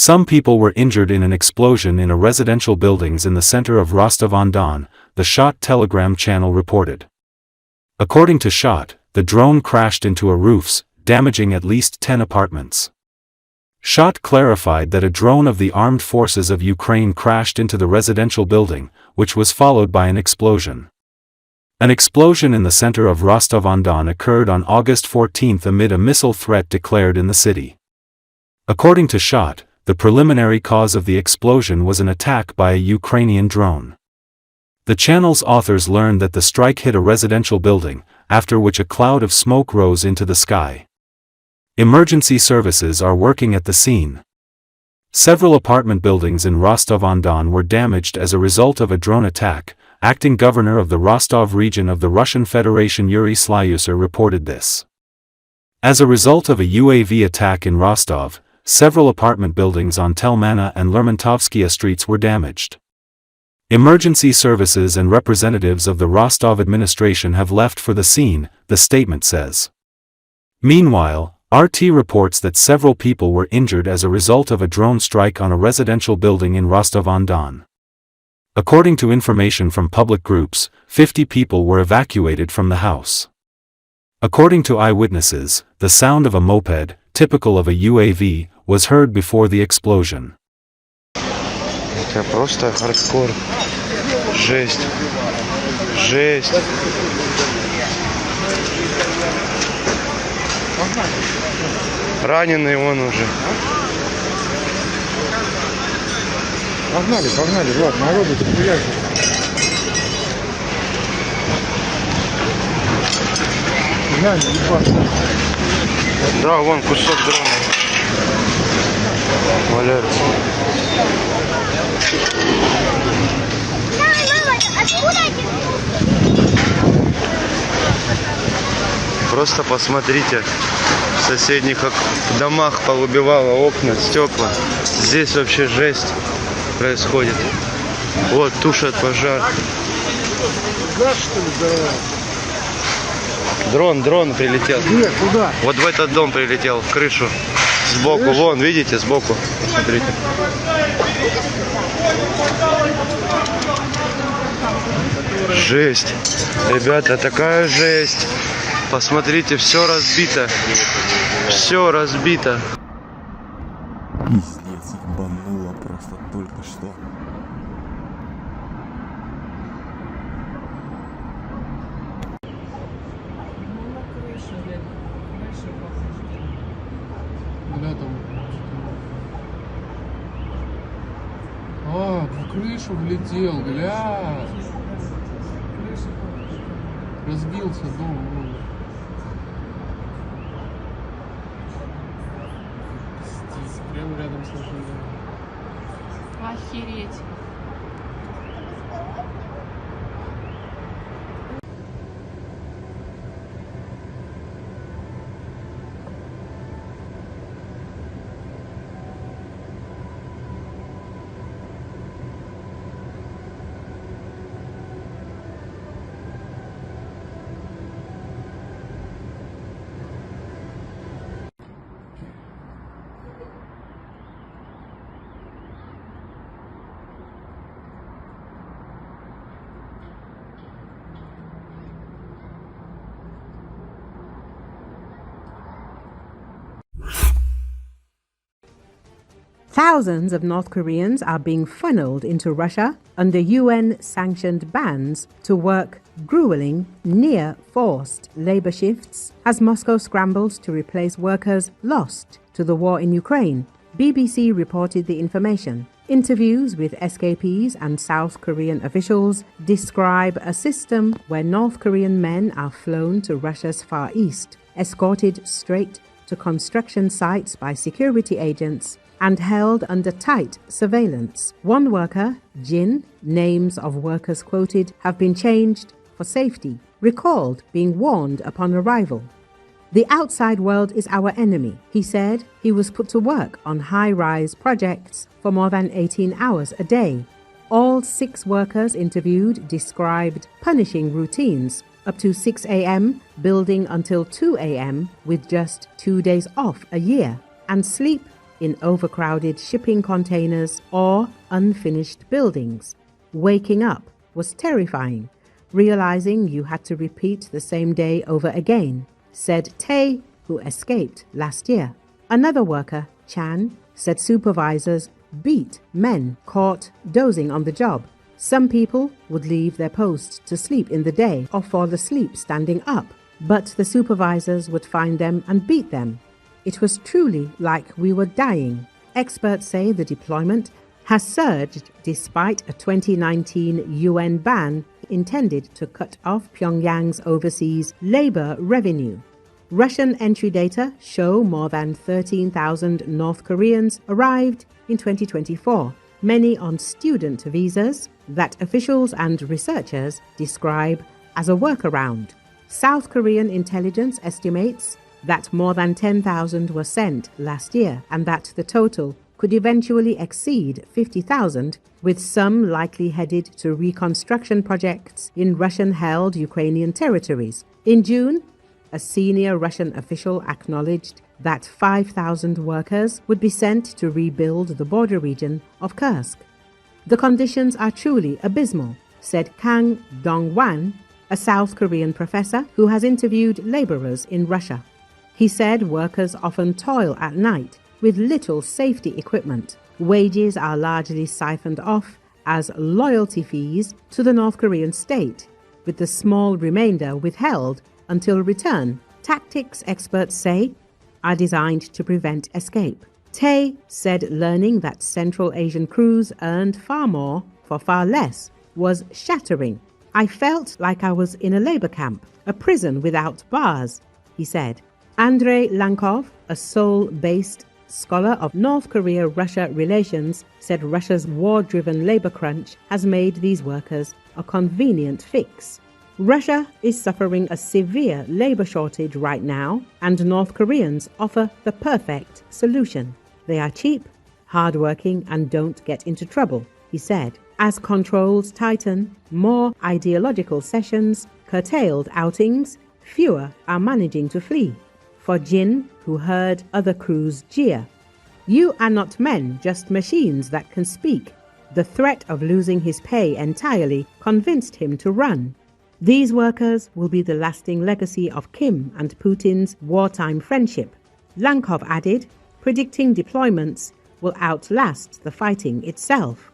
Some people were injured in an explosion in a residential buildings in the center of Rostov-on-Don, the SHOT Telegram channel reported. According to SHOT, the drone crashed into a roofs, damaging at least 10 apartments. SHOT clarified that a drone of the Armed Forces of Ukraine crashed into the residential building, which was followed by an explosion. An explosion in the center of Rostov-on-Don occurred on August 14 amid a missile threat declared in the city. According to SHOT, the preliminary cause of the explosion was an attack by a Ukrainian drone. The channel's authors learned that the strike hit a residential building, after which a cloud of smoke rose into the sky. Emergency services are working at the scene. Several apartment buildings in Rostov-on-Don were damaged as a result of a drone attack. Acting governor of the Rostov region of the Russian Federation Yuri Slyuser reported this. As a result of a UAV attack in Rostov, several apartment buildings on Telmana and Lermontovskaya streets were damaged. Emergency services and representatives of the Rostov administration have left for the scene, the statement says. Meanwhile, RT reports that several people were injured as a result of a drone strike on a residential building in Rostov-on-Don. According to information from public groups, 50 people were evacuated from the house. According to eyewitnesses, the sound of a moped, typical of a UAV, was heard before the explosion. Это просто хардкор. Жесть. Жесть. Раненый он уже. Погнали, Влад, народу стреляют. Глянь, ебать. Да, вон кусок дрона валяется. Просто посмотрите, в соседних домах повыбивало окна, стекла. Здесь вообще жесть происходит. Вот, тушат пожар. Дрон прилетел. Где? Куда? Вот в этот дом прилетел, в крышу. Сбоку, вон, видите, сбоку. Посмотрите. Жесть. Ребята, такая жесть. Посмотрите, все разбито. Все разбито. Пиздец, ебануло просто только что. Бля, там... А, в крышу влетел, гля. Разбился дом. Вон. Пиздец, прямо рядом с нашим домом. Охереть. Thousands of North Koreans are being funneled into Russia under UN-sanctioned bans to work grueling, near-forced labor shifts as Moscow scrambles to replace workers lost to the war in Ukraine. BBC reported the information. Interviews with escapees and South Korean officials describe a system where North Korean men are flown to Russia's Far East, escorted straight to construction sites by security agents, and held under tight surveillance. One worker, Jin, names of workers quoted have been changed for safety, recalled being warned upon arrival. The outside world is our enemy, he said. He was put to work on high-rise projects for more than 18 hours a day. All 6 workers interviewed described punishing routines, up to 6 a.m., building until 2 a.m. with just 2 days off a year, and sleep in overcrowded shipping containers or unfinished buildings. Waking up was terrifying, realizing you had to repeat the same day over again, said Tay, who escaped last year. Another worker, Chan, said supervisors beat men caught dozing on the job. Some people would leave their posts to sleep in the day or fall asleep standing up, but the supervisors would find them and beat them. It was truly like we were dying. Experts say the deployment has surged despite a 2019 UN ban intended to cut off Pyongyang's overseas labor revenue. Russian entry data show more than 13,000 North Koreans arrived in 2024, many on student visas that officials and researchers describe as a workaround. South Korean intelligence estimates that more than 10,000 were sent last year and that the total could eventually exceed 50,000, with some likely headed to reconstruction projects in Russian-held Ukrainian territories. In June, a senior Russian official acknowledged that 5,000 workers would be sent to rebuild the border region of Kursk. The conditions are truly abysmal, said Kang Dong-wan, a South Korean professor who has interviewed laborers in Russia. He said workers often toil at night with little safety equipment. Wages are largely siphoned off as loyalty fees to the North Korean state, with the small remainder withheld until return. Tactics, experts say, are designed to prevent escape. Tay said learning that Central Asian crews earned far more for far less was shattering. I felt like I was in a labor camp, a prison without bars, he said. Andrei Lankov, a Seoul-based scholar of North Korea-Russia relations, said Russia's war-driven labor crunch has made these workers a convenient fix. Russia is suffering a severe labor shortage right now, and North Koreans offer the perfect solution. They are cheap, hardworking, and don't get into trouble, he said. As controls tighten, more ideological sessions, curtailed outings, fewer are managing to flee. For Jin, who heard other crews jeer, "You are not men, just machines that can speak." The threat of losing his pay entirely convinced him to run. These workers will be the lasting legacy of Kim and Putin's wartime friendship, Lankov added, predicting deployments will outlast the fighting itself.